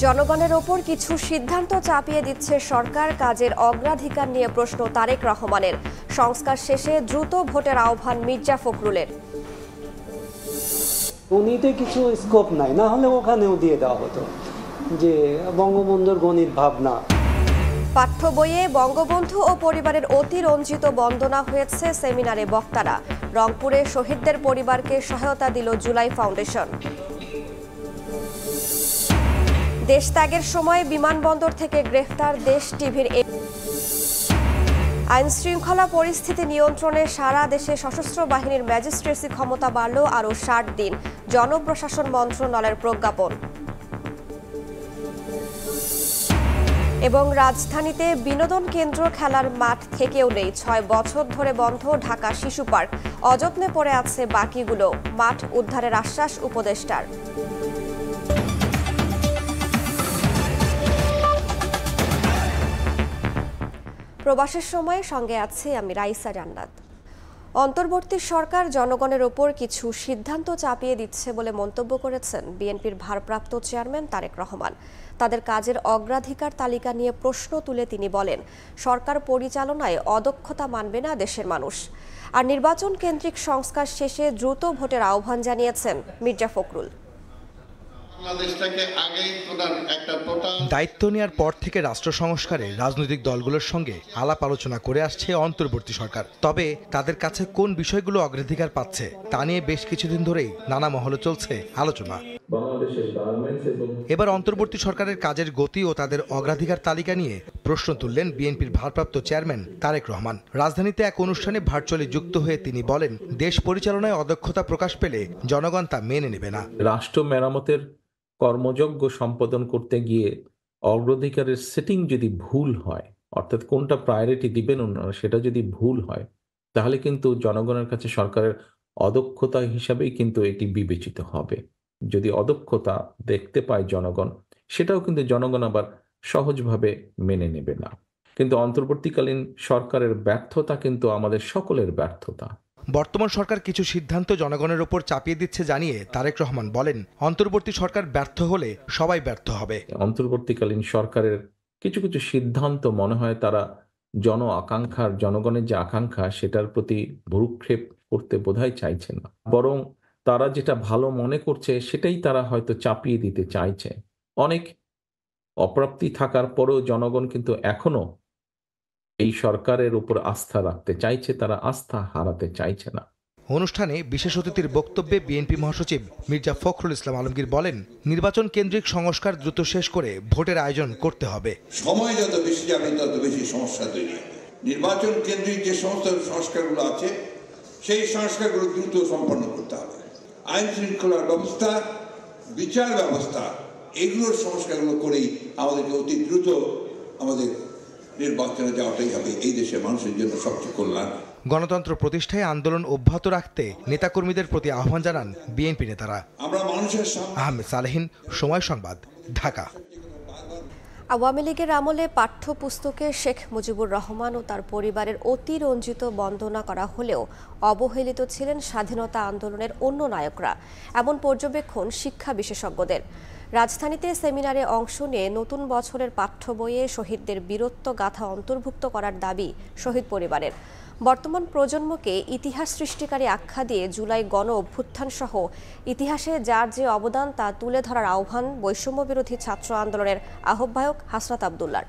জনগণের ওপর কিছু সিদ্ধান্ত চাপিয়ে দিচ্ছে সরকার, কাজের অগ্রাধিকার নিয়ে প্রশ্ন তারেক রহমানের। সংস্কার শেষে দ্রুত ভোটের আহ্বান মির্জা ফখরুলের। গণিতে কিছু স্কোপ নাই, না হলে ওখানেও দিয়ে দেওয়া হতো যে বঙ্গবন্ধুর গণিত ভাবনা। পাঠ্য বইয়ে বঙ্গবন্ধু ও পরিবারের অতিরঞ্জিত বন্দনা হয়েছে সেমিনারে বক্তারা। রংপুরে শহীদদের পরিবারকে সহায়তা দিল জুলাই ফাউন্ডেশন। দেশ ত্যাগের সময় বিমানবন্দর থেকে গ্রেফতার দেশ টিভির আইন শৃঙ্খলা পরিস্থিতি নিয়ন্ত্রণে সারা দেশে সশস্ত্র বাহিনীর ম্যাজিস্ট্রেসি ক্ষমতা বাড়ল আরও ৬০ দিন, জনপ্রশাসন মন্ত্রণালয়ের প্রজ্ঞাপন। এবং রাজধানীতে বিনোদন কেন্দ্র খেলার মাঠ থেকেও নেই, ৬ বছর ধরে বন্ধ ঢাকা শিশু পার্ক। অযত্নে পড়ে আছে বাকিগুলো, মাঠ উদ্ধারের আশ্বাস উপদেষ্টার। প্রবাসের সময় সঙ্গে আছে আমি রাইসা জান্নাত। অন্তর্বর্তী সরকার জনগণের ওপর কিছু সিদ্ধান্ত চাপিয়ে দিচ্ছে বলে মন্তব্য করেছেন বিএনপির ভারপ্রাপ্ত চেয়ারম্যান তারেক রহমান। তাদের কাজের অগ্রাধিকার তালিকা নিয়ে প্রশ্ন তুলে তিনি বলেন, সরকার পরিচালনায় অদক্ষতা মানবে না দেশের মানুষ। আর নির্বাচন কেন্দ্রিক সংস্কার শেষে দ্রুত ভোটের আহ্বান জানিয়েছেন মির্জা ফখরুল। দায়িত্ব নেওয়ার পর থেকে রাষ্ট্র সংস্কারে রাজনৈতিক দলগুলোর সঙ্গে আলাপ আলোচনা করে আসছে অন্তর্বর্তী সরকার। তবে তাদের কাছে কোন বিষয়গুলো অগ্রাধিকার পাচ্ছে তা নিয়ে বেশ কিছুদিন ধরেই নানা মহলে চলছে আলোচনা। এবার অন্তর্বর্তী সরকারের কাজের গতি ও তাদের অগ্রাধিকার তালিকা নিয়ে প্রশ্ন তুললেন বিএনপির ভারপ্রাপ্ত চেয়ারম্যান তারেক রহমান। রাজধানীতে এক অনুষ্ঠানে ভার্চুয়ালি যুক্ত হয়ে তিনি বলেন, দেশ পরিচালনায় অদক্ষতা প্রকাশ পেলে জনগণ তা মেনে নেবে না। রাষ্ট্র মেরামতের কর্মযজ্ঞ সম্পাদন করতে গিয়ে অগ্রাধিকারের সেটিং যদি ভুল হয়, অর্থাৎ কোনটা প্রায়োরিটি দিবেন ওনারা সেটা যদি ভুল হয়, তাহলে কিন্তু জনগণের কাছে সরকারের অদক্ষতা হিসাবেই কিন্তু এটি বিবেচিত হবে। যদি অদক্ষতা দেখতে পায় জনগণ, সেটাও কিন্তু জনগণ আবার সহজভাবে মেনে নেবে না। কিন্তু অন্তর্বর্তীকালীন সরকারের ব্যর্থতা কিন্তু আমাদের সকলের ব্যর্থতা। বর্তমান সরকার কিছু সিদ্ধান্ত জনগণের ওপর চাপিয়ে দিচ্ছে জানিয়ে তারেক রহমান বলেন, অন্তর্বর্তী সরকার ব্যর্থ হলে সবাই ব্যর্থ হবে। অন্তর্বর্তীকালীন সরকারের কিছু কিছু সিদ্ধান্ত মনে হয় তারা জনগণের যে আকাঙ্ক্ষা সেটার প্রতি ভ্রুক্ষেপ করতে বোধহয় চাইছে না, বরং তারা যেটা ভালো মনে করছে সেটাই তারা হয়তো চাপিয়ে দিতে চাইছে। অনেক অপ্রাপ্তি থাকার পরেও জনগণ কিন্তু এখনো এই সরকারের উপর আস্থা রাখতে চাইছে, তারা আস্থা হারাতে চাইছে না। অনুষ্ঠানে বিশেষ অতিথির বক্তব্যে বিএনপি মহাসচিব মির্জা ফখরুল ইসলাম আলমগীর বলেন, নির্বাচন কেন্দ্রিক সংস্কার দ্রুত শেষ করে ভোটের আয়োজন করতে হবে। সময় যত বেশি যাবে তত বেশি সমস্যা তৈরি হবে। নির্বাচন কেন্দ্রিক যে সমস্ত সংস্কারগুলো আছে সেই সংস্কারগুলো দ্রুত সম্পন্ন করতে হবে। আইন শৃঙ্খলার ব্যবস্থা, বিচার ব্যবস্থা, এগুলোর সংস্কারগুলো করেই আমাদেরকে অতি দ্রুত আমাদের নির্বাচনে যাওয়াটাই হবে এই দেশের মানুষের জন্য সবচেয়ে কল্যাণ। গণতন্ত্র প্রতিষ্ঠায় আন্দোলন অব্যাহত রাখতে নেতাকর্মীদের প্রতি আহ্বান জানান বিএনপি নেতারা। আমরা মানুষের আহমেদ সালেহিন, সময় সংবাদ, ঢাকা। আওয়ামী লীগের আমলে পাঠ্যপুস্তকে শেখ মুজিবুর রহমান ও তার পরিবারের অতিরঞ্জিত বন্দনা করা হলেও অবহেলিত ছিলেন স্বাধীনতা আন্দোলনের অন্য নায়করা, এমন পর্যবেক্ষণ শিক্ষা বিশেষজ্ঞদের। রাজধানীতে সেমিনারে অংশ নিয়ে নতুন বছরের পাঠ্য বইয়ে শহীদদের বীরত্ব গাথা অন্তর্ভুক্ত করার দাবি শহীদ পরিবারের। বর্তমান প্রজন্মকে ইতিহাস সৃষ্টিকারী আখ্যা দিয়ে জুলাই গণ অভ্যুত্থান সহ ইতিহাসে যার যে অবদান তা তুলে ধরার আহ্বান বৈষম্য বিরোধী ছাত্র আন্দোলনের আহ্বায়ক হাসরাত আব্দুল্লার।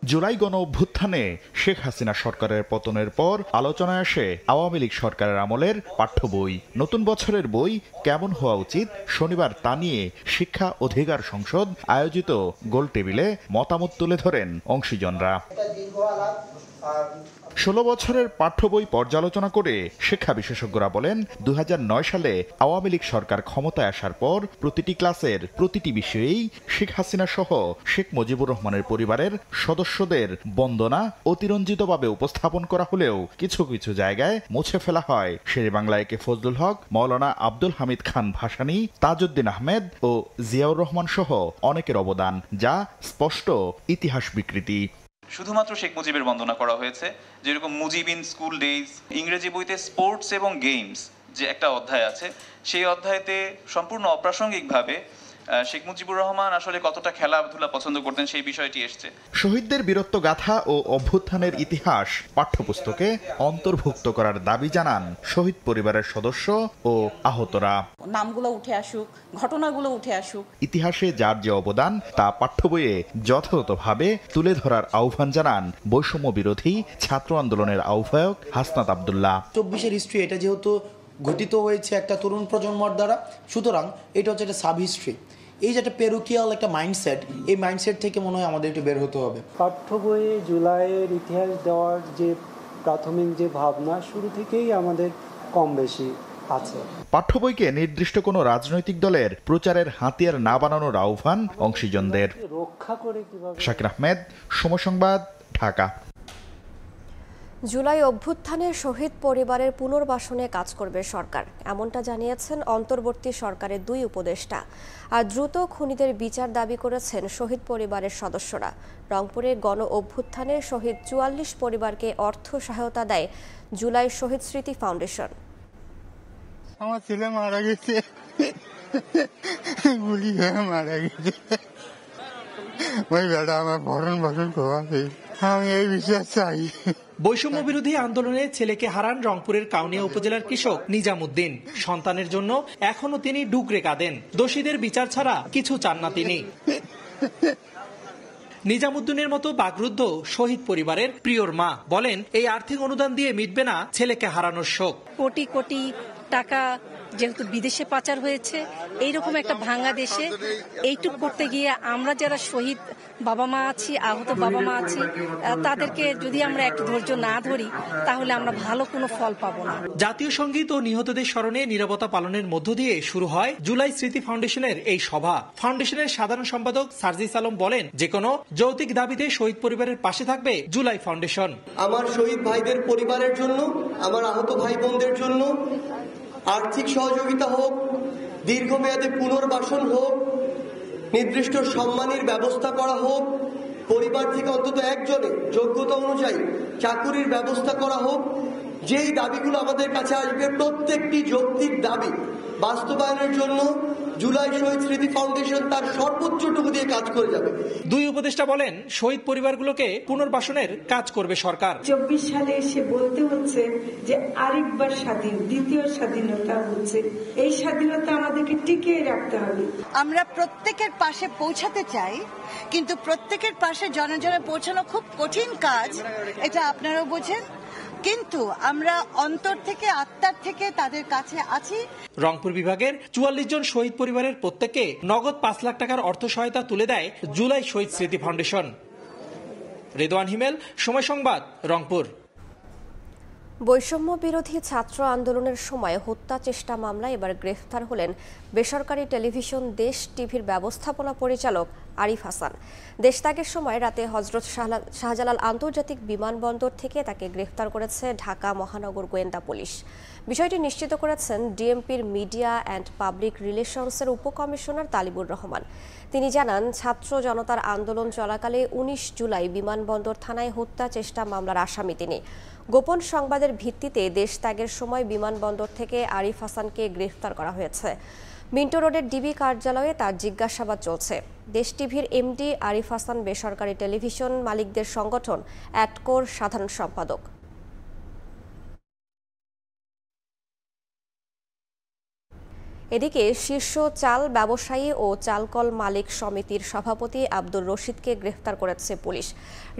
জুলাই গণ অভ্যুত্থানে শেখ হাসিনা সরকারের পতনের পর আলোচনায় আসে আওয়ামী লীগ সরকারের আমলের পাঠ্য বই। নতুন বছরের বই কেমন হওয়া উচিত, শনিবার তা নিয়ে শিক্ষা অধিকার সংসদ আয়োজিত গোল টেবিলে মতামত তুলে ধরেন অংশীজনরা। 16 বছরের পাঠ্য বই পর্যালোচনা করে শিক্ষা বিশেষজ্ঞরা বলেন, 2009 সালে আওয়ামী লীগ সরকার ক্ষমতায় আসার পর প্রতিটি ক্লাসের প্রতিটি বিষয়েই শেখ হাসিনা সহ শেখ মুজিবুর রহমানের পরিবারের সদস্যদের বন্দনা অতিরঞ্জিতভাবে উপস্থাপন করা হলেও কিছু কিছু জায়গায় মুছে ফেলা হয় শেরে বাংলা একে ফজলুল হক, মৌলানা আব্দুল হামিদ খান ভাসানী, তাজউদ্দিন আহমেদ ও জিয়াউর রহমান সহ অনেকের অবদান, যা স্পষ্ট ইতিহাস বিকৃতি। শুধুমাত্র শেখ মুজিবের বন্দনা করা হয়েছে, যেরকম মুজিব ইন স্কুল ডেজ। ইংরেজি বইতে স্পোর্টস এবং গেমস যে একটা অধ্যায় আছে, সেই অধ্যায়তে সম্পূর্ণ অপ্রাসঙ্গিকভাবে শেখ মুজিবুর রহমান আসলে কতটা খেলাধুলা পছন্দ করতেন সেই বিষয়টি এসছে। শহীদদের বীরত্ব গাথা ও অভ্যুত্থানের ইতিহাস পাঠ্যপুস্তকে অন্তর্ভুক্ত করার দাবি জানান শহীদ পরিবারের সদস্য ও আহতরা। নামগুলো উঠে আসুক, ঘটনাগুলো উঠে আসুক। ইতিহাসে যার যে অবদান তা পাঠ্য বইয়ে যথাযথভাবে তুলে ধরার আহ্বান জানান বৈষম্য বিরোধী ছাত্র আন্দোলনের আহ্বায়ক হাসনাত আব্দুল্লাহ। 24-এর হিস্ট্রি, এটা যেহেতু গঠিত হয়েছে একটা তরুণ প্রজন্মর দ্বারা, সুতরাং এটা হচ্ছে একটা সাব হিস্ট্রি। এই যে একটা পেরুকিয়াল একটা মাইন্ডসেট, এই মাইন্ডসেট থেকে মনে হয় আমাদের একটু বের হতে হবে। পাঠ্য বইয়ে জুলাইয়ের ইতিহাস দেওয়ার যে প্রাথমিক যে ভাবনা শুরু থেকেই আমাদের কম বেশি আছে। পাঠ্য বইকে নির্দিষ্ট কোনো রাজনৈতিক দলের প্রচারের হাতিয়ার না বানানোর আহ্বান অংশীজনদের। রক্ষা করে কিভাবে। শাকির আহমেদ, সময় সংবাদ, ঢাকা। জুলাই অভ্যুত্থানের শহীদ পরিবারের পুনর্বাসনে কাজ করবে সরকার, এমনটা জানিয়েছেন অন্তর্বর্তী সরকারের 2 উপদেষ্টা। আর দ্রুত খুনিদের বিচার দাবি করেছেন শহীদ পরিবারের সদস্যরা। রংপুরে গণ অভ্যুত্থানের শহীদ 44 পরিবারকে অর্থ সহায়তা দেয় জুলাই শহীদ স্মৃতি ফাউন্ডেশন। আমার ছেলে মারা গেছে, গুলি হয়ে মারা গেছে, ওই বেটা আমার ভরণ ভরণ খোয়াছে, আমি এই বিশ্বাস চাই। বৈষম্য বিরোধী আন্দোলনে ছেলেকে হারান রংপুরের কাউনিয়া উপজেলার কৃষক নিজামুদ্দিন। সন্তানের জন্য এখনো তিনি ডুকরে কাঁদেন। দোষীদের বিচার ছাড়া কিছু চান না তিনি। নিজামুদ্দিনের মতো বাকরুদ্ধ শহীদ পরিবারের প্রিয়র মা বলেন, এই আর্থিক অনুদান দিয়ে মিটবে না ছেলেকে হারানোর শোক। কোটি কোটি টাকা যেহেতু বিদেশে পাচার হয়েছে, এইরকম একটা ভাঙা দেশে এইটুক করতে গিয়ে আমরা যারা শহীদ বাবা মা আছি, আহত বাবা মা আছি, তাদেরকে যদি আমরা একটু ধৈর্য না ধরি তাহলে আমরা ভালো কোনো ফল পাবো না। জাতীয় সঙ্গীত ও নিহতদের স্মরণে নীরবতা পালনের মধ্য দিয়ে শুরু হয় জুলাই স্মৃতি ফাউন্ডেশনের এই সভা। ফাউন্ডেশনের সাধারণ সম্পাদক সার্জিস আলম বলেন, যে কোনো যৌক্তিক দাবিতে শহীদ পরিবারের পাশে থাকবে জুলাই ফাউন্ডেশন। আমার শহীদ ভাইদের পরিবারের জন্য, আমার আহত ভাই বোনদের জন্য আর্থিক সহযোগিতা হোক, দীর্ঘমেয়াদী পুনর্বাসন হোক, নির্দিষ্ট সম্মানের ব্যবস্থা করা হোক, পরিবার থেকে অন্তত একজনের যোগ্যতা অনুযায়ী চাকুরির ব্যবস্থা করা হোক। যেই দাবিগুলো আমাদের কাছে আসবে প্রত্যেকটি যৌক্তিক দাবি বাস্তবায়নের জন্য জুলাই শহীদ স্মৃতি ফাউন্ডেশন তার সর্বোচ্চটুকু দিয়ে কাজ করে যাবে। 2 উপদেষ্টা বলেন, শহীদ পরিবারগুলোকে পুনর্বাসনের কাজ করবে সরকার। 24 সালে এসে বলতে হচ্ছে যে আরেকবার স্বাধীন, দ্বিতীয় স্বাধীনতা হচ্ছে, এই স্বাধীনতা আমাদেরকে টিকিয়ে রাখতে হবে। আমরা প্রত্যেকের পাশে পৌঁছাতে চাই, কিন্তু প্রত্যেকের পাশে জনে জনে পৌঁছানো খুব কঠিন কাজ, এটা আপনারাও বোঝেন। কিন্তু আমরা অন্তর থেকে, আত্মার থেকে তাদের কাছে আছি। রংপুর বিভাগের 44 জন শহীদ পরিবারের প্রত্যেককে নগদ 5 লাখ টাকার অর্থ সহায়তা তুলে দেয় জুলাই শহীদ স্মৃতি ফাউন্ডেশন। রেদওয়ান হিমেল, সময় সংবাদ, রংপুর। বৈষম্য বিরোধী ছাত্র আন্দোলনের সময় হত্যা চেষ্টা মামলায় এবার গ্রেফতার হলেন বেসরকারি টেলিভিশন দেশ টিভির ব্যবস্থাপনা পরিচালক আরিফ হাসান। দেশত্যাগের সময় রাতে হযরত শাহজালাল আন্তর্জাতিক বিমানবন্দর থেকে তাকে গ্রেফতার করেছে ঢাকা মহানগর গোয়েন্দা পুলিশ। বিষয়টি নিশ্চিত করেছেন ডিএমপির মিডিয়া অ্যান্ড পাবলিক রিলেশনসের উপকমিশনার তালিবুর রহমান। তিনি জানান, ছাত্র জনতার আন্দোলন চলাকালে 19 জুলাই বিমানবন্দর থানায় হত্যা চেষ্টা মামলার আসামি তিনি। গোপন সংবাদের ভিত্তিতে দেশত্যাগের সময় বিমানবন্দর থেকে আরিফ হাসানকে গ্রেফতার করা হয়েছে। মিন্টো রোডের ডিবি কার্যালয়ে তার জিজ্ঞাসাবাদ চলছে। দেশ টিভির এমডি আরিফ হাসান বেসরকারি টেলিভিশন মালিকদের সংগঠন অ্যাটকোর সাধারণ সম্পাদক। এদিকে শীর্ষ চাল ব্যবসায়ী ও চালকল মালিক সমিতির সভাপতি আব্দুর রশিদকে গ্রেফতার করেছে পুলিশ।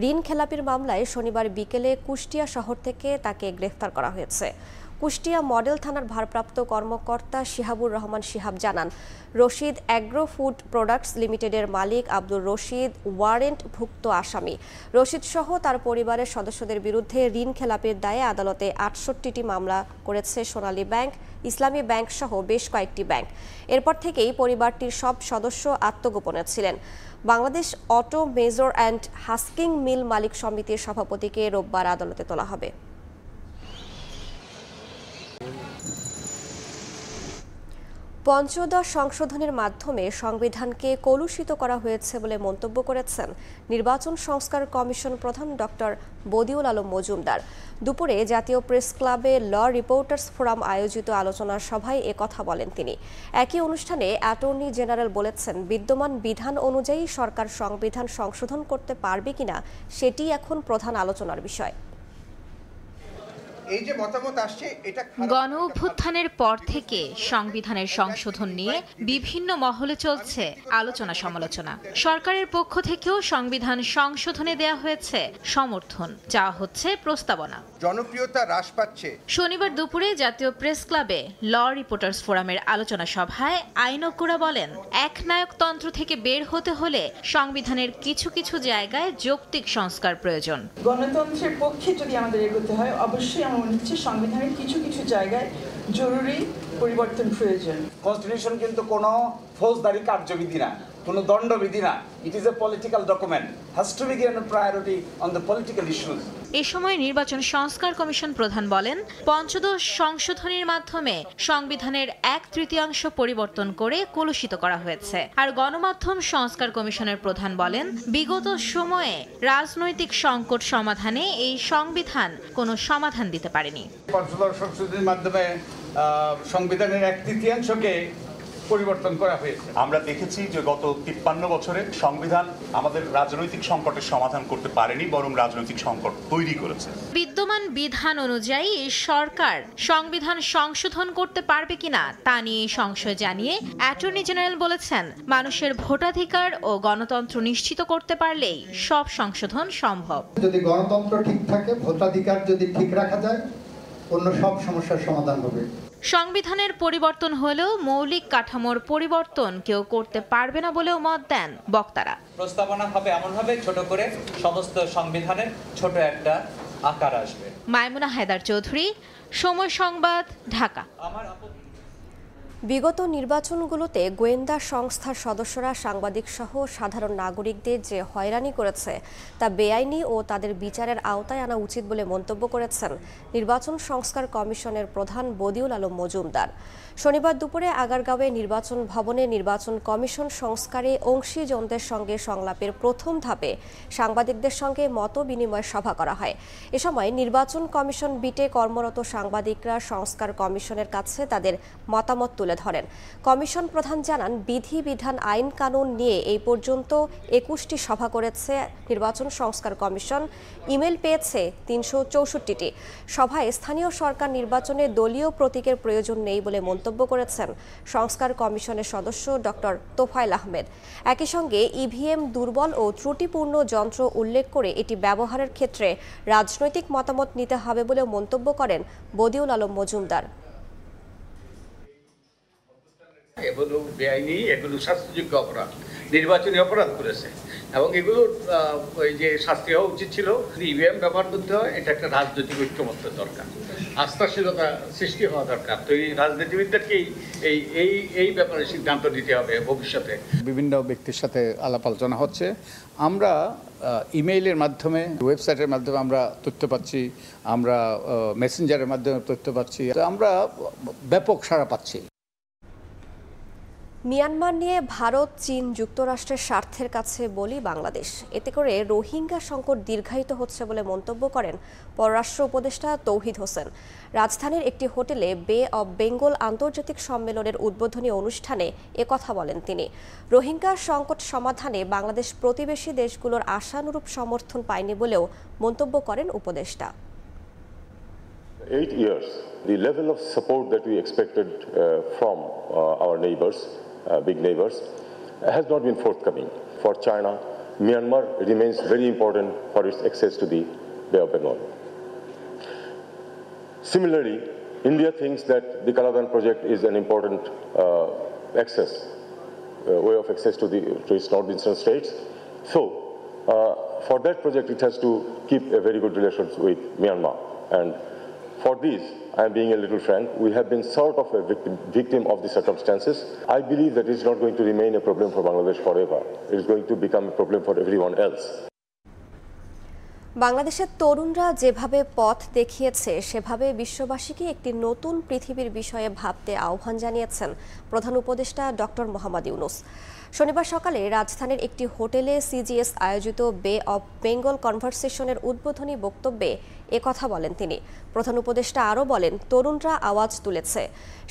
ঋণ খেলাপির মামলায় শনিবার বিকেলে কুষ্টিয়া শহর থেকে তাকে গ্রেফতার করা হয়েছে। কুষ্টিয়া মডেল থানার ভারপ্রাপ্ত কর্মকর্তা শিহাবুর রহমান শিহাব জানান, রশিদ অ্যাগ্রো ফুড প্রোডাক্টস লিমিটেডের মালিক আব্দুর রশিদ ওয়ারেন্টভুক্ত আসামি। রশিদ সহ তার পরিবারের সদস্যদের বিরুদ্ধে ঋণ খেলাপির দায়ে আদালতে 68টি মামলা করেছে সোনালী ব্যাংক, ইসলামী ব্যাংক সহ বেশ কয়েকটি ব্যাংক। এরপর থেকেই পরিবারটির সব সদস্য আত্মগোপনে ছিলেন। Bangladesh auto major and husking mill মালিক সমিতির সভাপতিকে রোববার আদালতে তোলা হবে। পঞ্চদশ সংশোধনের মাধ্যমে সংবিধানকে কলুষিত করা হয়েছে বলে মন্তব্য করেছেন নির্বাচন সংস্কার কমিশন প্রধান ডক্টর বদিউল আলম মজুমদার। দুপুরে জাতীয় প্রেস ক্লাবে ল রিপোর্টার্স ফোরাম আয়োজিত আলোচনা সভায় একথা বলেন তিনি। একই অনুষ্ঠানে অ্যাটর্নি জেনারেল বলেছেন, বিদ্যমান বিধান অনুযায়ী সরকার সংবিধান সংশোধন করতে পারবে কিনা সেটি এখন প্রধান আলোচনার বিষয়। এই যে মতামত আসছে এটা গণ অভ্যুত্থানের পর থেকে সংবিধানের সংশোধন নিয়ে বিভিন্ন মহলে চলছে আলোচনা সমালোচনা। সরকারের পক্ষ থেকেও সংবিধান সংশোধনে দেয়া হয়েছে সমর্থন, যা হচ্ছে প্রস্তাবনা। জনপ্রিয়তা হ্রাস পাচ্ছে। শনিবার দুপুরে জাতীয় প্রেস ক্লাবে ল রিপোর্টার্স ফোরামের আলোচনা সভায় আইনজ্ঞরা বলেন, একনায়কতন্ত্র থেকে বের হতে হলে সংবিধানের কিছু কিছু জায়গায় যৌক্তিক সংস্কার প্রয়োজন। গণতন্ত্রের পক্ষে যদি আমাদের এগোতে হয়, অবশ্যই আমার মনে হচ্ছে সংবিধানের কিছু কিছু জায়গায় জরুরি পরিবর্তন প্রয়োজন। কনস্টিটিউশন কিন্তু কোনো ফৌজদারি কার্যবিধি না, কোনো দণ্ডবিধি না। It is a political document, has to be given priority on the political issues. এ সময় নির্বাচন সংস্কার কমিশন প্রধান বলেন, পঞ্চদশ সংশোধনীর মাধ্যমে সংবিধানের 1/3 পরিবর্তন করে কলুষিত করা হয়েছে। আর গণমাধ্যম সংস্কার কমিশনের প্রধান বলেন, বিগত সময়ে রাজনৈতিক সংকট সমাধানে এই সংবিধান কোনো সমাধান দিতে পারেনি। পঞ্চদশ সংশোধনীর মাধ্যমে সংবিধানের 1/3 পরিবর্তন করা হয়েছে। আমরা দেখেছি যে গত 53 বছরে সংবিধান আমাদের রাজনৈতিক সংকটের সমাধান করতে পারেনি, বরং রাজনৈতিক সংকট তৈরি করেছে। বিদ্যমান বিধান অনুযায়ী সরকার সংবিধান সংশোধন করতে পারবে কিনা তা নিয়ে সংশয় জানিয়ে অ্যাটর্নি জেনারেল বলেছেন, মানুষের ভোটাধিকার ও গণতন্ত্র নিশ্চিত করতে পারলেই সব সংশোধন সম্ভব। যদি গণতন্ত্র ঠিক থাকে, ভোটাধিকার যদি ঠিক রাখা যায়, অন্য সব সমস্যার সমাধান হবে। সংবিধানের পরিবর্তন হলেও মৌলিক কাঠামোর পরিবর্তন কেউ করতে পারবে না বলেও মত দেন বক্তারা। প্রস্তাবনা হবে এমনভাবে ছোট করে সমস্ত সংবিধানের ছোট একটা আকার আসবে। মাইমুনা হায়দার চৌধুরী, সময় সংবাদ, ঢাকা। বিগত নির্বাচনগুলোতে গোয়েন্দা সংস্থার সদস্যরা সাংবাদিক সহ সাধারণ নাগরিকদের যে হয়রানি করেছে তা বেআইনি ও তাদের বিচারের আওতায় আনা উচিত বলে মন্তব্য করেছেন নির্বাচন সংস্কার কমিশনের প্রধান বদিউল আলম মজুমদার। শনিবার দুপুরে আগারগাঁওয়ে নির্বাচন ভবনে নির্বাচন কমিশন সংস্কারে অংশীজনদের সঙ্গে সংলাপের প্রথম ধাপে সাংবাদিকদের সঙ্গে মত বিনিময় সভা করা হয়। এ সময় নির্বাচন কমিশন বিটে কর্মরত সাংবাদিকরা সংস্কার কমিশনের কাছে তাদের মতামত তুলে ধরেন। কমিশন প্রধান জানান, বিধিবিধান আইন কানুন নিয়ে এই পর্যন্ত 21টি সভা করেছে নির্বাচন সংস্কার কমিশন। ইমেল পেয়েছে 364টি। সভায় স্থানীয় সরকার নির্বাচনে দলীয় প্রতীকের প্রয়োজন নেই বলে মন্তব্য করেছেন সংস্কার কমিশনের সদস্য ডক্টর তোফায়েল আহমেদ। একই সঙ্গে ইভিএম দুর্বল ও ত্রুটিপূর্ণ যন্ত্র উল্লেখ করে এটি ব্যবহারের ক্ষেত্রে রাজনৈতিক মতামত নিতে হবে বলে মন্তব্য করেন বদিউল আলম মজুমদার। এগুলো বেআইনি, এগুলো শাস্তিযোগ্য অপরাধ, নির্বাচনী অপরাধ করেছে এবং এগুলোর ওই যে শাস্তি হওয়া উচিত ছিল। ইভিএম ব্যবহার করতে হয়, এটা একটা রাজনৈতিক ঐক্যমত্যের দরকার, আস্থাশীলতা সৃষ্টি হওয়া দরকার। তো এই রাজনীতিবিদদেরকেই এই ব্যাপারে সিদ্ধান্ত নিতে হবে ভবিষ্যতে। বিভিন্ন ব্যক্তির সাথে আলাপ আলোচনা হচ্ছে। আমরা ইমেইলের মাধ্যমে, ওয়েবসাইটের মাধ্যমে আমরা তথ্য পাচ্ছি, আমরা মেসেঞ্জারের মাধ্যমে তথ্য পাচ্ছি, আমরা ব্যাপক সাড়া পাচ্ছি। মিয়ানমার নিয়ে ভারত, চীন, যুক্তরাষ্ট্রের স্বার্থের কাছে বলি বাংলাদেশ। এতে করে রোহিঙ্গা সংকট দীর্ঘায়িত হচ্ছে বলে মন্তব্য করেন পররাষ্ট্র উপদেষ্টা তৌহিদ হোসেন। রাজধানীর একটি হোটেলে বে অব বেঙ্গল আন্তর্জাতিক সম্মেলনের উদ্বোধনী অনুষ্ঠানে একথা বলেন তিনি। রোহিঙ্গা সংকট সমাধানে বাংলাদেশ প্রতিবেশী দেশগুলোর আশানুরূপ সমর্থন পায়নি বলেও মন্তব্য করেন উপদেষ্টা। 8 years, the level of support that we expected from our neighbors, big neighbors, has not been forthcoming. For China, Myanmar remains very important for its access to the Bay of Bengal. Similarly, India thinks that the Kaladan project is an important way of access to its northeastern states. So, for that project, it has to keep a very good relations with Myanmar. And for this, I am being a little frank, we have been sort of a victim of the circumstances. I believe that it is not going to remain a problem for Bangladesh forever. It is going to become a problem for everyone else. বাংলাদেশের তরুণরা যেভাবে পথ দেখিয়েছে সেভাবে বিশ্ববাসীকে একটি নতুন পৃথিবীর বিষয়ে ভাবতে আহ্বান জানিয়েছেন প্রধান উপদেষ্টা ডক্টর মোহাম্মদ ইউনূস। শনিবার সকালে রাজধানীর একটি হোটেলে সিজিএস আয়োজিত বে অব বেঙ্গল কনভারসেশনের উদ্বোধনী বক্তব্যে একথা বলেন তিনি। প্রধান উপদেষ্টা আরও বলেন, তরুণরা আওয়াজ তুলেছে,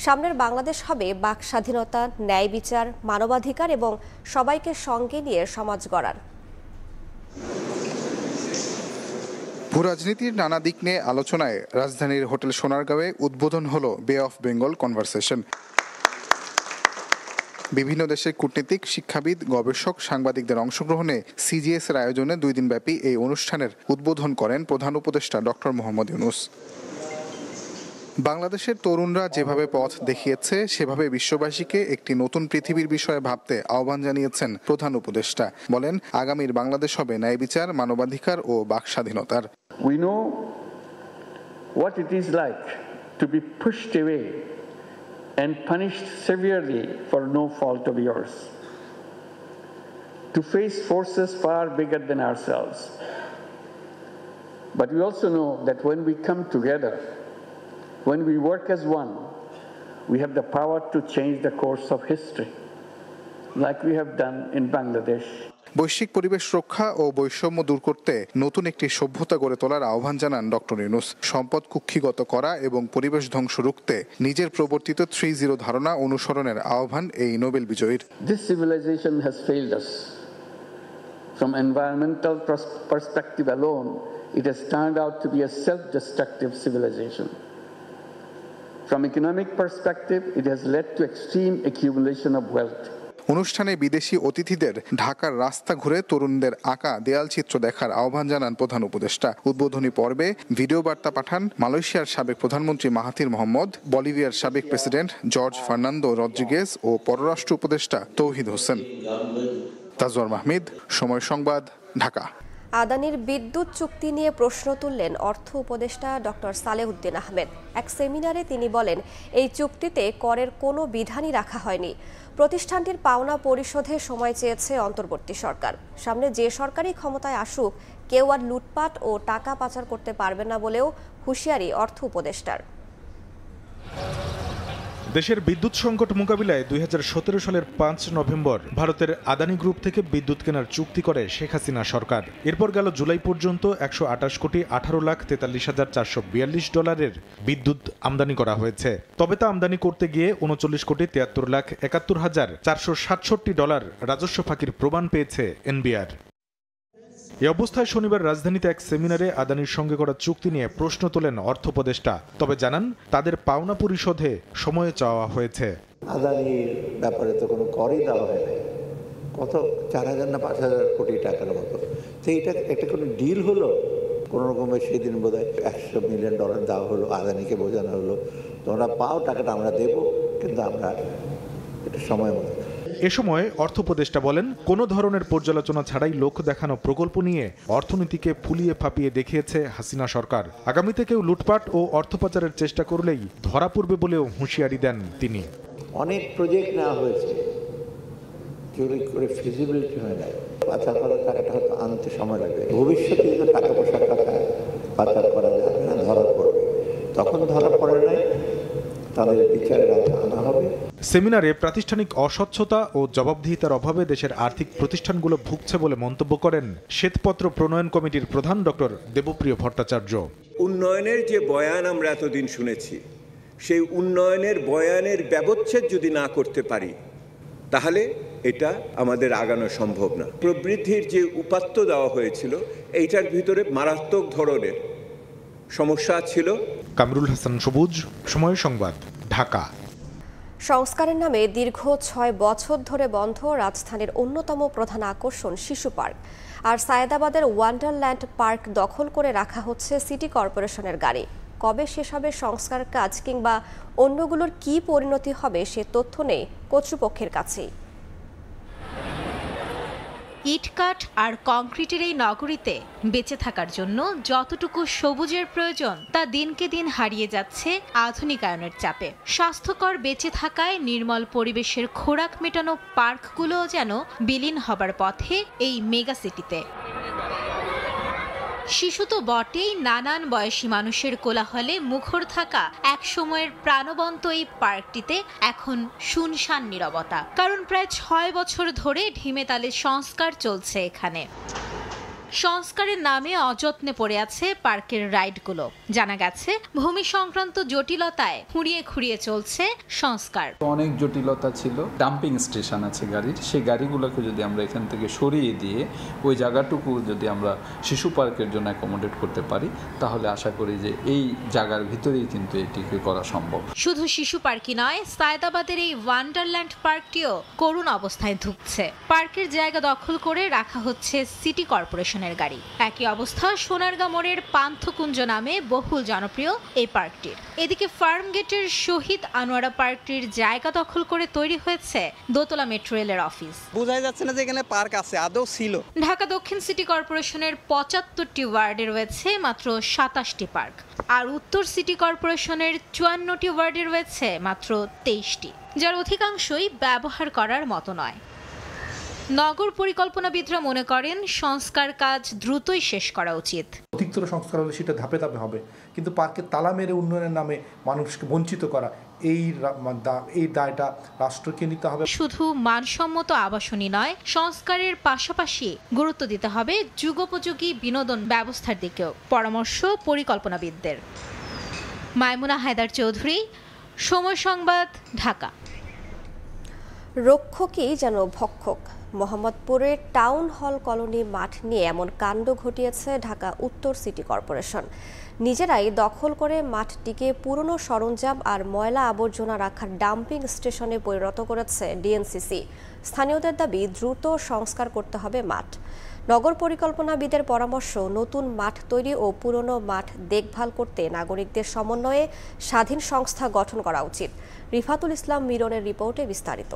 সামনের বাংলাদেশ হবে বাক স্বাধীনতা, ন্যায় বিচার, মানবাধিকার এবং সবাইকে সঙ্গে নিয়ে সমাজ গড়ার। ভূরাজনীতির নানা দিক নিয়ে আলোচনায় রাজধানীর হোটেল সোনারগাঁওয়ে উদ্বোধন হলো বে অফ বেঙ্গল কনভারসেশন। বিভিন্ন দেশের কূটনীতিক, শিক্ষাবিদ, গবেষক, সাংবাদিকদের অংশগ্রহণে সিজিএস এর আয়োজনে 2 দিনব্যাপী এই অনুষ্ঠানের উদ্বোধন করেন প্রধান উপদেষ্টা ডক্টর মোহাম্মদ ইউনূস। বাংলাদেশের তরুণরা যেভাবে পথ দেখিয়েছে সেভাবে বিশ্ববাসীকে একটি নতুন পৃথিবীর বিষয়ে ভাবতে আহ্বান জানিয়েছেন প্রধান উপদেষ্টা। বলেন, আগামীর বাংলাদেশ হবে ন্যায় বিচার, মানবাধিকার ও বাক স্বাধীনতার। We know what it is like to be pushed away and punished severely for no fault of yours, to face forces far bigger than ourselves. But we also know that when we come together, when we work as one, we have the power to change the course of history, like we have done in Bangladesh. বৈশ্বিক পরিবেশ রক্ষা ও বৈষম্য দূর করতে নতুন একটি সভ্যতা গড়ে তোলার আহ্বান জানান ডক্টর ইউনূস। সম্পদ কুক্ষিগত করা এবং পরিবেশ ধ্বংস রুখতে নিজের প্রবর্তিত 3-0 ধারণা অনুসরণের আহ্বান এই Nobel বিজয়ীর। This civilization has failed us. From environmental perspective alone, it has turned out to be a self-destructive civilization. From economic perspective, it has led to extreme accumulation of wealth. অনুষ্ঠানে বিদেশি অতিথিদের ঢাকার রাস্তা ঘুরে তরুণদের আঁকা দেয়াল চিত্র দেখার আহ্বান জানান প্রধান উপদেষ্টা। উদ্বোধনী পর্বে ভিডিও বার্তা পাঠান মালয়েশিয়ার সাবেক প্রধানমন্ত্রী মাহাথির মোহাম্মদ, বলিভিয়ার সাবেক প্রেসিডেন্ট জর্জ ফার্নান্দো রদ্রিগেজ ও পররাষ্ট্র উপদেষ্টা তৌহিদ হোসেন। তাজওয়ার মাহমুদ, সময় সংবাদ, ঢাকা। আদানির বিদ্যুৎ চুক্তি নিয়ে প্রশ্ন তুললেন অর্থ উপদেষ্টা ডক্টর সালেউদ্দিন আহমেদ। এক সেমিনারে তিনি বলেন, এই চুক্তিতে করের কোনো বিধানই রাখা হয়নি। প্রতিষ্ঠানটির পাওনা পরিশোধে সময় চেয়েছে অন্তর্বর্তী সরকার। সামনে যে সরকারই ক্ষমতায় আসুক, কেউ আর লুটপাট ও টাকা পাচার করতে পারবে না বলেও হুঁশিয়ারি অর্থ উপদেষ্টার। দেশের বিদ্যুৎ সংকট মোকাবিলায় 2017 সালের 5 নভেম্বর ভারতের আদানি গ্রুপ থেকে বিদ্যুৎ কেনার চুক্তি করে শেখ হাসিনা সরকার। এরপর গেল জুলাই পর্যন্ত 128,18,442 ডলারের বিদ্যুৎ আমদানি করা হয়েছে। তবে তা আমদানি করতে গিয়ে 39,73,71,467 ডলার রাজস্ব ফাঁকির প্রমাণ পেয়েছে এনবিআর। এই অবস্থায় শনিবার রাজধানীতে এক সেমিনারে আদানির সঙ্গে করা চুক্তি নিয়ে প্রশ্ন তোলেন অর্থ উপদেষ্টা। তবে জানান, তাদের পাওনা পরিশোধে সময় চাওয়া হয়েছে। আদানির ব্যাপারে তো কোনো করই দেওয়া হয় নাই, কত 4,000 না 5,000 কোটি টাকার মতো। তো এটা একটা কোনো ডিল হলো কোনো রকমের। সেদিন বোধ হয় $100 মিলিয়ন দেওয়া হলো, আদানিকে বোঝানো হলো তোমরা পাও টাকাটা আমরা দেবো, কিন্তু আমরা এটা সময় মতো। এ সময় অর্থ উপদেষ্টা বলেন, কোনো ধরনের পর্যালোচনা ছাড়াই লোক দেখানো প্রকল্প নিয়ে অর্থনীতিকে ফুলিয়ে ফাঁপিয়ে দেখিয়েছে হাসিনা সরকার। আগামীতে কেউ লুটপাট ও অর্থ পাচারের চেষ্টা করলেই ধরা পড়বে বলেও হুঁশিয়ারি দেন তিনি। অনেক প্রজেক্ট নেওয়া হয়েছে, যেগুলো করে ফিজিবিলিটি হয় না, পাচার করার টাকাটা হয়তো আনতে সময় লাগবে। ভবিষ্যতে যদি টাকা পয়সার টাকা পাচার করা যাবে না, ধরা পড়বে। তখন ধরা পড়ে নাই, তাদের বিচারের আওতায় আনা হবে। সেমিনারে প্রাতিষ্ঠানিক অস্বচ্ছতা ও জবাবদিহিতার অভাবে দেশের আর্থিক প্রতিষ্ঠানগুলো ভুগছে বলে মন্তব্য করেন শ্বেতপত্র প্রণয়ন কমিটির প্রধান ডক্টর দেবপ্রিয় ভট্টাচার্য। উন্নয়নের যে বয়ান আমরা এতদিন শুনেছি, সেই উন্নয়নের বয়ানের ব্যবচ্ছেদ যদি না করতে পারি, তাহলে এটা আমাদের আগানো সম্ভব না। প্রবৃদ্ধির যে উপাত্ত দেওয়া হয়েছিল, এইটার ভিতরে মারাত্মক ধরনের সমস্যা ছিল। কামরুল হাসান সবুজ, সময় সংবাদ, ঢাকা। সংস্কারের নামে দীর্ঘ 6 বছর ধরে বন্ধ রাজধানীর অন্যতম প্রধান আকর্ষণ শিশু পার্ক। আর সায়েদাবাদের ওয়ান্ডারল্যান্ড পার্ক দখল করে রাখা হচ্ছে সিটি কর্পোরেশনের গাড়ি। কবে শেষ হবে সংস্কার কাজ কিংবা অন্যগুলোর কি পরিণতি হবে সে তথ্য নেই কর্তৃপক্ষের কাছেই। ইটকাঠ আর কংক্রিটের এই নগরীতে বেঁচে থাকার জন্য যতটুকু সবুজের প্রয়োজন তা দিনকে দিন হারিয়ে যাচ্ছে আধুনিকায়নের চাপে। স্বাস্থ্যকর বেঁচে থাকায় নির্মল পরিবেশের খোরাক মেটানো পার্কগুলোও যেন বিলীন হবার পথে এই মেগা সিটিতে। শিশু তো বটেই, নানান বয়সী মানুষের কোলাহলে মুখর থাকা এক সময়ের প্রাণবন্ত এই পার্কটিতে এখন শুনশান নীরবতা। কারণ প্রায় 6 বছর ধরে ঢিমে তালে সংস্কার চলছে এখানে। সংস্কারের নামে অযত্নে পড়ে আছে পার্কের রাইডগুলো। জানা গেছে ভূমি সংক্রান্ত জটিলতায় খুঁড়িয়ে চলছে সংস্কার। অনেক জটিলতা ছিল। ডাম্পিং স্টেশন আছে গাড়ির, সেই গাড়িগুলোকে যদি আমরা এখান থেকে সরিয়ে দিয়ে ওই জায়গাটুকু যদি আমরা শিশু পার্কের জন্য অ্যাকোমোডেট করতে পারি, তাহলে আশা করি যে এই জায়গার ভিতরেই কিন্তু এটিকে করা সম্ভব। শুধু শিশু পার্কই নয়, সায়েদাবাদের এই ওয়ান্ডারল্যান্ড পার্কটিও করুণ অবস্থায় ধুঁকছে। পার্কের জায়গা দখল করে রাখা হচ্ছে সিটি কর্পোরেশনের গাড়ি। একই অবস্থা সোনারগাঁ মোড়ের পান্থকুঞ্জ নামে বহুল জনপ্রিয় এই পার্কটির। এদিকে ফার্ম গেটের শহীদ আনোয়ারা পার্কটির জায়গা দখল করে তৈরি হয়েছে দোতলা মেট্রো রেলের অফিস। বোঝাই যাচ্ছে না যে এখানে পার্ক আছে, আদৌ ছিল। ঢাকা দক্ষিণ সিটি কর্পোরেশনের 75টি ওয়ার্ডে রয়েছে মাত্র 27টি পার্ক, আর উত্তর সিটি কর্পোরেশনের 54টি ওয়ার্ডে রয়েছে মাত্র 23টি, যার অধিকাংশই ব্যবহার করার মতো নয়। নগর পরিকল্পনাবিদরা মনে করেন সংস্কার কাজ দ্রুতই শেষ করা উচিত। অধিকতর সংস্কার হলে সেটা ধাপে ধাপে হবে, কিন্তু পার্কে তালা মেরে উন্নয়নের নামে মানুষকে বঞ্চিত করা, এই দায়টা রাষ্ট্রকে নিতে হবে। শুধু মানসম্মত আবাসনই নয়, সংস্কারের পাশাপাশি গুরুত্ব দিতে হবে যুগোপযোগী বিনোদন ব্যবস্থার দিকেও, পরামর্শ পরিকল্পনাবিদদের। মাইমুনা হায়দার চৌধুরী, সময় সংবাদ, ঢাকা। রক্ষকই যেন ভক্ষক, মোহাম্মদপুরের টাউন হল কলোনি মাঠ নিয়ে এমন কাণ্ড ঘটিয়েছে ঢাকা উত্তর সিটি কর্পোরেশন। নিজেরাই দখল করে মাঠটিকে পুরনো সরঞ্জাম আর ময়লা আবর্জনা রাখার ডাম্পিং স্টেশনে পরিণত করেছে ডিএনসিসি। স্থানীয়দের দাবি দ্রুত সংস্কার করতে হবে মাঠ। নগর পরিকল্পনাবিদের পরামর্শ, নতুন মাঠ তৈরি ও পুরনো মাঠ দেখভাল করতে নাগরিকদের সমন্বয়ে স্বাধীন সংস্থা গঠন করা উচিত। রিফাতুল ইসলাম মিরনের রিপোর্টে বিস্তারিত।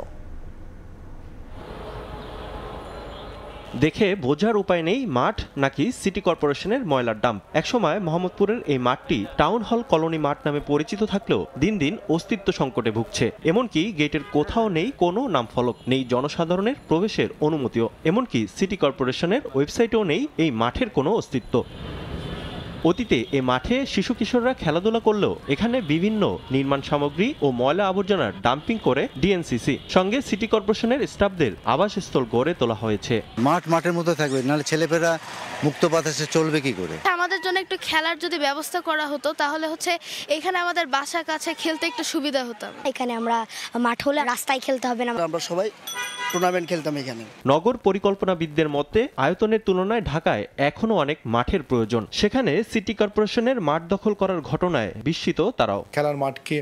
দেখে বোঝার উপায় নেই মাঠ নাকি সিটি কর্পোরেশনের ময়লার ডাম্প। একসময় মোহাম্মদপুরের এই মাঠটি টাউন হল কলোনি মাঠ নামে পরিচিত থাকলেও দিন দিন অস্তিত্ব সংকটে ভুগছে। এমনকি গেটের কোথাও নেই কোনো নামফলক, নেই জনসাধারণের প্রবেশের অনুমতিও, এমনকি সিটি কর্পোরেশনের ওয়েবসাইটেও নেই এই মাঠের কোনো অস্তিত্ব। অতীতে এ মাঠে শিশু কিশোররা খেলাধুলা করলেও এখানে বিভিন্ন নির্মাণ সামগ্রী ও ময়লা আবর্জনার ডাম্পিং করে ডিএনসিসি, সঙ্গে সিটি কর্পোরেশনের স্টাফদের আবাসস্থল গড়ে তোলা হয়েছে। মাঠের মধ্যে থাকবে, নাহলে ছেলেপেরা মুক্ত বাতাসে চলবে কি করে? আমাদের জন্য একটু খেলার যদি ব্যবস্থা করা হতো, তাহলে এখানে আমাদের বাসার কাছে খেলতে একটু সুবিধা হতো। এখানে আমরা মাঠ হলে রাস্তায় খেলতে হবে না, আমরা সবাই টুর্নামেন্ট খেলতাম এখানে। নগর পরিকল্পনাবিদদের মতে আয়তনের তুলনায় ঢাকায় এখনো অনেক মাঠের প্রয়োজন। সেখানে সিটি কর্পোরেশনের মাঠ দখল করার ঘটনায় বিস্মিত তারাও। খেলার মাঠকে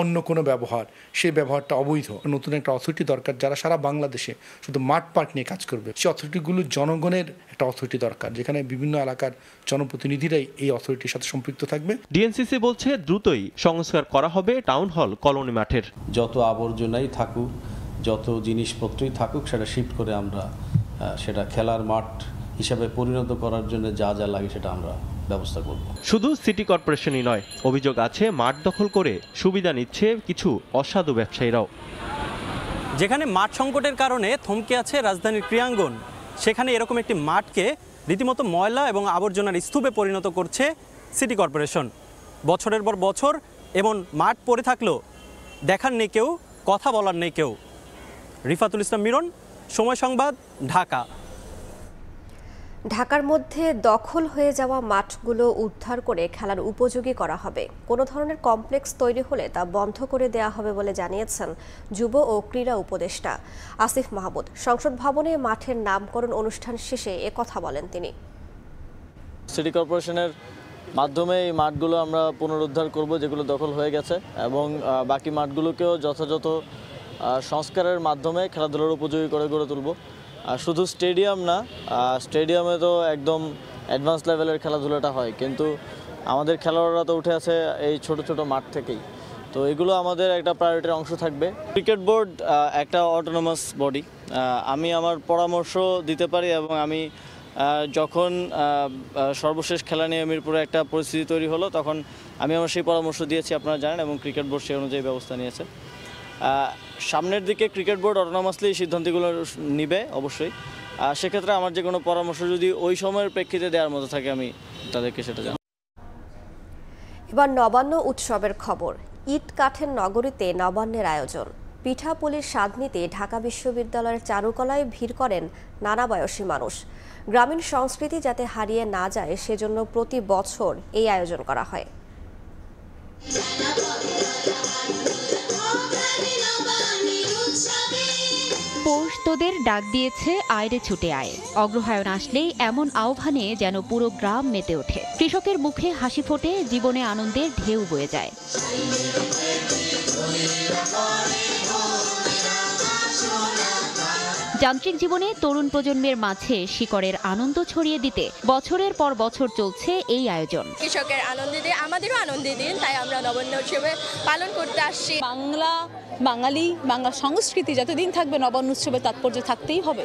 অন্য কোনো ব্যবহার, সেই ব্যবহারটা অবৈধ। নতুন একটা অথরিটি দরকার যারা সারা বাংলাদেশে শুধু মাঠ পার্ক নিয়ে কাজ করবে। সেই অথরিটিগুলো জনগণের একটা অথরিটি দরকার, যেখানে বিভিন্ন এলাকার জনপ্রতিনিধিরাই এই অথরিটির সাথে সম্পৃক্ত থাকবে। ডিএনসিসি বলছে দ্রুতই সংস্কার করা হবে টাউন হল কলোনি মাঠের। যত আবর্জনাই থাকুক, যত জিনিসপত্রই থাকুক, সেটা শিফট করে আমরা সেটা খেলার মাঠ হিসাবে পরিণত করার জন্য যা যা লাগে সেটা আমরা ব্যবস্থা করব। শুধু সিটি কর্পোরেশনই নয়, অভিযোগ আছে মাঠ দখল করে সুবিধা নিচ্ছে কিছু অসাধু ব্যবসায়ীরাও। যেখানে মাঠ সংকটের কারণে থমকে আছে রাজধানীর ক্রীড়াঙ্গন, সেখানে এরকম একটি মাঠকে রীতিমতো ময়লা এবং আবর্জনার স্তূপে পরিণত করছে সিটি কর্পোরেশন। বছরের পর বছর এমন মাঠ পড়ে থাকলেও দেখার নেই কেউ, কথা বলার নেই কেউ। রিফাতুল ইসলাম মিরন, সময় সংবাদ, ঢাকা। ঢাকার মধ্যে দখল হয়ে যাওয়া মাঠগুলো উদ্ধার করে খেলার উপযোগী করা হবে। কোনো ধরনের কমপ্লেক্স তৈরি হলে তা বন্ধ করে দেওয়া হবে বলে জানিয়েছেন যুব ও ক্রীড়া উপদেষ্টা আসিফ মাহমুদ। সংসদ ভবনে মাঠের নামকরণ অনুষ্ঠান শেষে একথা বলেন তিনি। সিটি কর্পোরেশনের মাধ্যমে এই মাঠগুলো আমরা পুনরুদ্ধার করব যেগুলো দখল হয়ে গেছে, এবং বাকি মাঠগুলোকেও যথাযথ সংস্কারের মাধ্যমে খেলাধুলার উপযোগী করে গড়ে তুলব। শুধু স্টেডিয়াম না, স্টেডিয়ামে তো একদম অ্যাডভান্স লেভেলের খেলাধুলাটা হয়, কিন্তু আমাদের খেলোয়াড়রা তো উঠে আছে এই ছোট ছোট মাঠ থেকেই। তো এগুলো আমাদের একটা প্রায়োরিটির অংশ থাকবে। ক্রিকেট বোর্ড একটা অটোনমাস বডি, আমি আমার পরামর্শ দিতে পারি, এবং আমি যখন সর্বশেষ খেলা নিয়ে মিরপুরে একটা পরিস্থিতি তৈরি হলো, তখন আমি আমার সেই পরামর্শ দিয়েছি, আপনারা জানেন, এবং ক্রিকেট বোর্ড সেই অনুযায়ী ব্যবস্থা নিয়েছে। সামনের দিকে ক্রিকেট বোর্ড অটোনমাসলি সিদ্ধান্তগুলো নিবে অবশ্যই, সেক্ষেত্রে আমার যে কোনো পরামর্শ যদি ওই সময়ের প্রেক্ষিতে দেওয়ার মতো থাকে আমি তাদেরকে সেটা জানাবো। এবার নবান্ন উৎসবের খবর। ইট কাঠের নগরীতে নবান্নের আয়োজন। পিঠাপুলির স্বাদ নিতে ঢাকা বিশ্ববিদ্যালয়ের চারুকলায় ভিড় করেন নানা বয়সী মানুষ। গ্রামীণ সংস্কৃতি যাতে হারিয়ে না যায় সেজন্য প্রতি বছর এই আয়োজন করা হয়। পৌষ তোদের ডাক দিয়েছে আয়রে ছুটে আয়। অগ্রহায়ণ আসলেই এমন আহ্বানে যেন পুরো গ্রাম মেতে ওঠে। কৃষকের মুখে হাসি ফোটে, জীবনে আনন্দের ঢেউ বয়ে যায়। যান্ত্রিক জীবনে তরুণ প্রজন্মের মাঝে শিকড়ের আনন্দ ছড়িয়ে দিতে বছরের পর বছর চলছে এই আয়োজন। কৃষকের আনন্দ দিন, আমাদেরও আনন্দ দিন, তাই আমরা নবান্ন উৎসবে পালন করতে আসছি। বাঙালি বাংলা সংস্কৃতি যতদিন থাকবে নবান্ন উৎসবের তাৎপর্য থাকতেই হবে।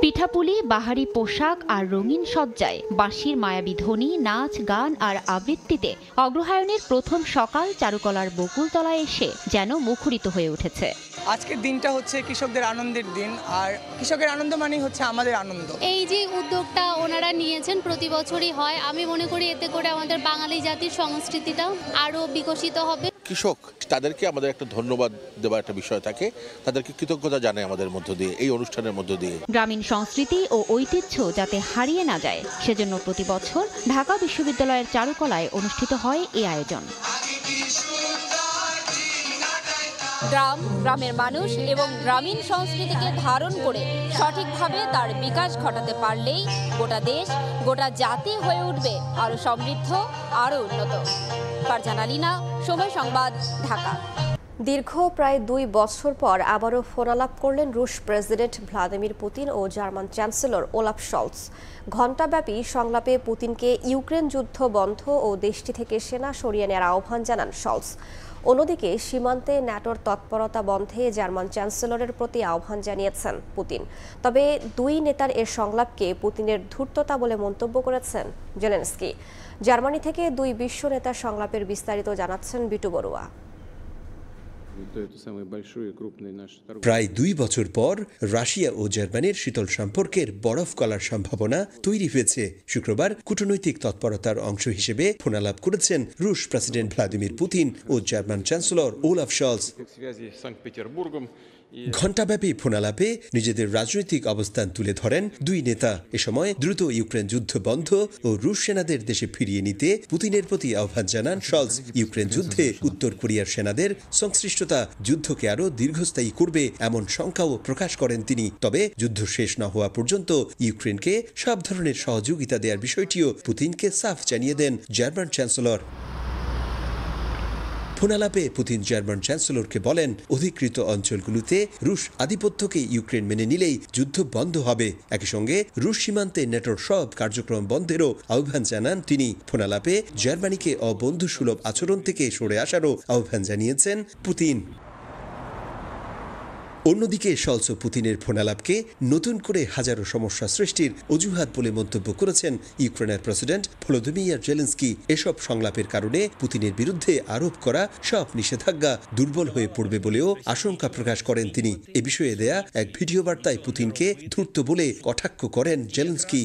পিঠাপুলি, বাহারি পোশাক আর রঙিন সজ্জায়, বাঁশির মায়াবী ধ্বনি, নাচ, গান আর আবৃত্তিতে অগ্রহায়ণের প্রথম সকাল চারুকলার বকুলতলায় এসে যেন মুখরিত হয়ে উঠেছে। আজকের দিনটা হচ্ছে কৃষকদের আনন্দের দিন, আর কৃষকের আনন্দ মানেই হচ্ছে আমাদের আনন্দ। এই যে উদ্যোগটা ওনারা নিয়েছেন প্রতি বছরই হয়, আমি মনে করি এতে করে আমাদের বাঙালি জাতির সংস্কৃতিটা আরও বিকশিত হবে। কৃষক তাদেরকে আমাদের একটা ধন্যবাদ দেওয়ার একটা বিষয় থাকে, তাদেরকে কৃতজ্ঞতা জানাই আমাদের মধ্য দিয়ে, এই অনুষ্ঠানের মধ্য দিয়ে। গ্রামীণ সংস্কৃতি ও ঐতিহ্য যাতে হারিয়ে না যায় সেজন্য প্রতি বছর ঢাকা বিশ্ববিদ্যালয়ের চারুকলায় অনুষ্ঠিত হয় এই আয়োজন। গ্রাম, গ্রামের মানুষ এবং গ্রামীণ সংস্কৃতিকে ধারণ করে সঠিকভাবে তার বিকাশ ঘটাতে পারলেই গোটা দেশ, গোটা জাতি হয়ে উঠবে আরও সমৃদ্ধ, আরও উন্নত। ফারজানা লিনা, সময় সংবাদ, ঢাকা। দীর্ঘ প্রায় 2 বছর পর আবারও ফোনালাপ করলেন রুশ প্রেসিডেন্ট ভ্লাদিমির পুতিন ও জার্মান চ্যান্সেলর ওলাফ শলৎজ। ঘণ্টাব্যাপী সংলাপে পুতিনকে ইউক্রেন যুদ্ধ বন্ধ ও দেশটি থেকে সেনা সরিয়ে নেওয়ার আহ্বান জানান শলৎজ। অন্যদিকে সীমান্তে ন্যাটোর তৎপরতা বন্ধে জার্মান চ্যান্সেলরের প্রতি আহ্বান জানিয়েছেন পুতিন। তবে দুই নেতার এ সংলাপকে পুতিনের ধূর্ততা বলে মন্তব্য করেছেন জেলেনস্কি। জার্মানি থেকে 2 বিশ্ব নেতার সংলাপের বিস্তারিত জানাচ্ছেন বিটু বড়ুয়া। প্রায় 2 বছর পর রাশিয়া ও জার্মানির শীতল সম্পর্কের বরফ গলার সম্ভাবনা তৈরি হয়েছে। শুক্রবার কূটনৈতিক তৎপরতার অংশ হিসেবে ফোনালাপ করেছেন রুশ প্রেসিডেন্ট ভ্লাদিমির পুতিন ও জার্মান চ্যান্সেলর ওলাফ শলৎজ। ঘণ্টাব্যাপী ফোনালাপে নিজেদের রাজনৈতিক অবস্থান তুলে ধরেন দুই নেতা। এ সময় দ্রুত ইউক্রেন যুদ্ধ বন্ধ ও রুশ সেনাদের দেশে ফিরিয়ে নিতে পুতিনের প্রতি আহ্বান জানান শলৎজ। ইউক্রেন যুদ্ধে উত্তর কোরিয়ার সেনাদের সংশ্লিষ্টতা যুদ্ধকে আরও দীর্ঘস্থায়ী করবে এমন শঙ্কাও প্রকাশ করেন তিনি। তবে যুদ্ধ শেষ না হওয়া পর্যন্ত ইউক্রেনকে সব ধরনের সহযোগিতা দেওয়ার বিষয়টিও পুতিনকে সাফ জানিয়ে দেন জার্মান চ্যান্সেলর। ফোনালাপে পুতিন জার্মান চ্যান্সেলরকে বলেন, অধিকৃত অঞ্চলগুলোতে রুশ আধিপত্যকে ইউক্রেন মেনে নিলেই যুদ্ধ বন্ধ হবে। একই সঙ্গে রুশ সীমান্তে ন্যাটোর সব কার্যক্রম বন্ধেরও আহ্বান জানান তিনি। ফোনালাপে জার্মানিকে অবন্ধুসুলভ আচরণ থেকে সরে আসারও আহ্বান জানিয়েছেন পুতিন। অন্যদিকে শলৎজ ও পুতিনের ফোনালাপকে নতুন করে হাজারো সমস্যা সৃষ্টির অজুহাত বলে মন্তব্য করেছেন ইউক্রেনের প্রেসিডেন্ট ভলোদিমির জেলেনস্কি। এসব সংলাপের কারণে পুতিনের বিরুদ্ধে আরোপ করা সব নিষেধাজ্ঞা দুর্বল হয়ে পড়বে বলেও আশঙ্কা প্রকাশ করেন তিনি। এ বিষয়ে দেয়া এক ভিডিও বার্তায় পুতিনকে ধূর্ত বলে কটাক্ষ করেন জেলেনস্কি।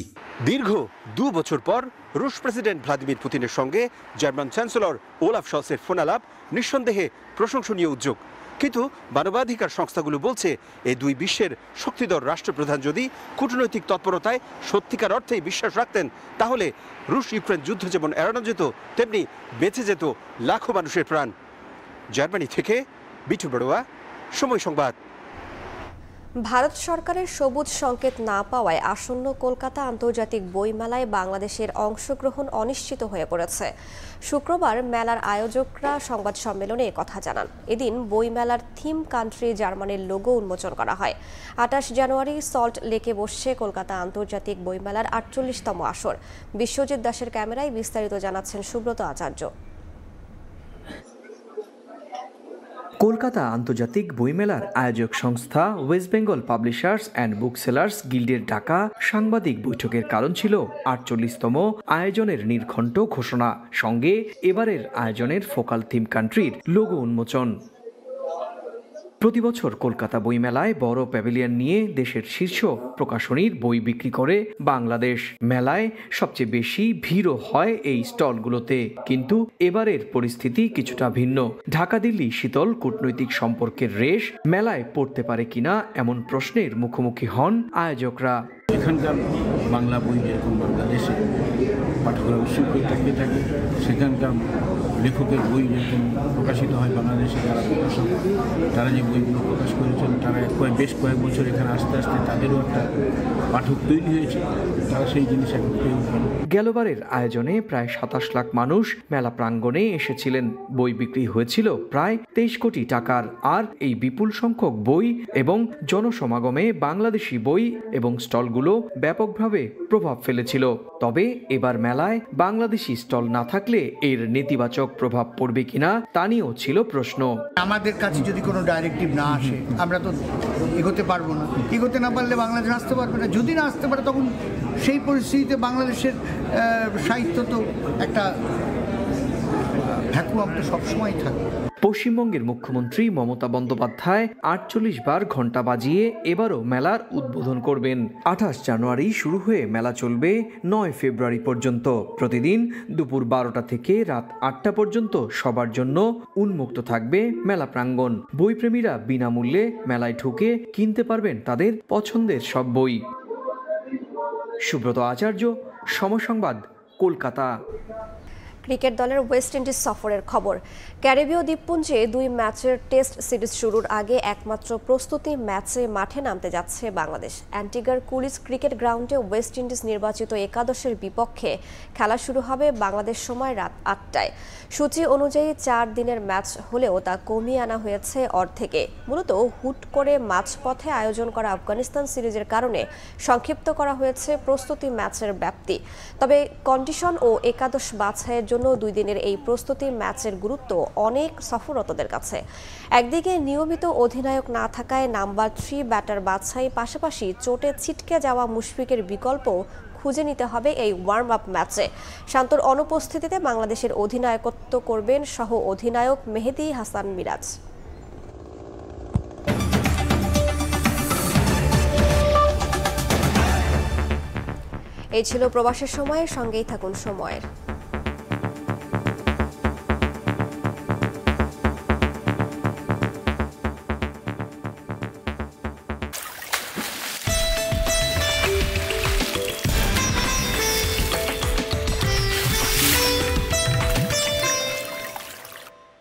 দীর্ঘ 2 বছর পর রুশ প্রেসিডেন্ট ভ্লাদিমির পুতিনের সঙ্গে জার্মান চ্যান্সেলর ওলাফ শলৎজের ফোনালাপ নিঃসন্দেহে প্রশংসনীয় উদ্যোগ। কিন্তু মানবাধিকার সংস্থাগুলো বলছে, এই 2 বিশ্বের শক্তিধর রাষ্ট্রপ্রধান যদি কূটনৈতিক তৎপরতায় সত্যিকার অর্থেই বিশ্বাস রাখতেন, তাহলে রুশ ইউক্রেন যুদ্ধ যেমন এড়ানো যেত, তেমনি বেঁচে যেত লাখো মানুষের প্রাণ। জার্মানি থেকে বিটু বড়ুয়া, সময় সংবাদ। ভারত সরকারের সবুজ সংকেত না পাওয়ায় আসন্ন কলকাতা আন্তর্জাতিক বইমেলায় বাংলাদেশের অংশগ্রহণ অনিশ্চিত হয়ে পড়েছে। শুক্রবার মেলার আয়োজকরা সংবাদ সম্মেলনে কথা জানান। এদিন বইমেলার থিম কান্ট্রি জার্মানির লোগো উন্মোচন করা হয়। 28 জানুয়ারি সল্ট লেকে বসছে কলকাতা আন্তর্জাতিক বইমেলার 48তম আসর। বিশ্বজিৎ দাসের ক্যামেরায় বিস্তারিত জানাচ্ছেন সুব্রত আচার্য। কলকাতা আন্তর্জাতিক বইমেলার আয়োজক সংস্থা West Bengal publishers and booksellers গিল্ডের ডাকা সাংবাদিক বৈঠকের কারণ ছিল 48তম আয়োজনের নির্ঘণ্ট ঘোষণা, সঙ্গে এবারের আয়োজনের ফোকাল থিম কান্ট্রির লোগো উন্মোচন। প্রতি বছর কলকাতা বইমেলায় বড় প্যাভিলিয়ন নিয়ে দেশের শীর্ষ প্রকাশনীর বই বিক্রি করে বাংলাদেশ। মেলায় সবচেয়ে বেশি ভিড়ও হয় এই স্টলগুলোতে, কিন্তু এবারের পরিস্থিতি কিছুটা ভিন্ন। ঢাকা দিল্লি শীতল কূটনৈতিক সম্পর্কের রেশ মেলায় পড়তে পারে কিনা এমন প্রশ্নের মুখোমুখি হন আয়োজকরা। এখানকার বাংলা বই যেরকম বাংলাদেশে পাঠকরা উৎসুক হয়ে থাকে সেখানকার লেখকের বই যেরকম প্রকাশিত হয় বাংলাদেশে যারা প্রকাশক তারা যে বইগুলো প্রকাশ করেছেন তারা বেশ কয়েক বছর এখানে আস্তে আস্তে তাদেরও একটা পাঠক তৈরি হয়েছে, তারা সেই জিনিস এখন প্রয়োগ করে। গেলবারের আয়োজনে প্রায় ২৭ লাখ মানুষ মেলা প্রাঙ্গণে এসেছিলেন। বই বিক্রি হয়েছিল প্রায় ২৩ কোটি টাকার। আর এই বিপুল সংখ্যক বই এবং জনসমাগমে বাংলাদেশি বই এবং স্টলগুলো ব্যাপকভাবে প্রভাব ফেলেছিল। তবে এবার মেলায় বাংলাদেশি স্টল না থাকলে এর নেতিবাচক প্রভাব পড়বে কিনা তা নিয়েও ছিল প্রশ্ন। আমাদের কাছে যদি কোনো ডাইরেক্টিভ না আসে আমরা তো এগোতে পারবো না, এগোতে না পারলে বাংলাদেশ আসতে পারবে না। যদি না আসতে পারে তখন সেই পরিস্থিতিতে বাংলাদেশের সাহিত্য তো একটা ভ্যাকুয়াম তো সবসময় থাকে। পশ্চিমবঙ্গের মুখ্যমন্ত্রী মমতা বন্দ্যোপাধ্যায় ৪৮ বার ঘণ্টা বাজিয়ে এবারও মেলার উদ্বোধন করবেন। ২৮ জানুয়ারি শুরু হয়ে মেলা চলবে ৯ ফেব্রুয়ারি পর্যন্ত। প্রতিদিন দুপুর ১২টা থেকে রাত ৮টা পর্যন্ত সবার জন্য উন্মুক্ত থাকবে মেলা প্রাঙ্গণ। বইপ্রেমীরা বিনামূল্যে মেলায় ঢুকে কিনতে পারবেন তাদের পছন্দের সব বই। সুব্রত আচার্য, সময় সংবাদ, কলকাতা। ক্রিকেট দলের ওয়েস্ট ইন্ডিজ সফরের খবর। ক্যারিবীয় দ্বীপপুঞ্জে ২ ম্যাচের টেস্ট সিরিজ শুরুর আগে একমাত্র প্রস্তুতি ম্যাচে মাঠে নামতে যাচ্ছে বাংলাদেশ। অ্যান্টিগার কুলিস ক্রিকেট গ্রাউন্ডে ওয়েস্ট ইন্ডিজ নির্বাচিত একাদশের বিপক্ষে খেলা শুরু হবে বাংলাদেশ সময় রাত ৮টায়। সূচি অনুযায়ী ৪ দিনের ম্যাচ হলেও তা কমিয়ে আনা হয়েছে অর্ধেকে। মূলত হুট করে মাঝপথে আয়োজন করা আফগানিস্তান সিরিজের কারণে সংক্ষিপ্ত করা হয়েছে প্রস্তুতি ম্যাচের ব্যাপ্তি। তবে কন্ডিশন ও একাদশ বাছাইয়ের জন্য ২ দিনের এই প্রস্তুতি ম্যাচের গুরুত্ব অনেক সফররতদের কাছে। একদিকে নিয়মিত অধিনায়ক না থাকায় নাম্বার ৩ ব্যাটার বাছাই, পাশাপাশি চোটে ছিটকে যাওয়া মুশফিকের বিকল্প খুঁজে নিতে হবে এই ওয়ার্ম আপ ম্যাচে। শান্তর অনুপস্থিতিতে বাংলাদেশের অধিনায়কত্ব করবেন সহ অধিনায়ক মেহেদী হাসান মিরাজ। এই ছিল প্রবাসের সময়ের সঙ্গেই থাকুন সময়ের।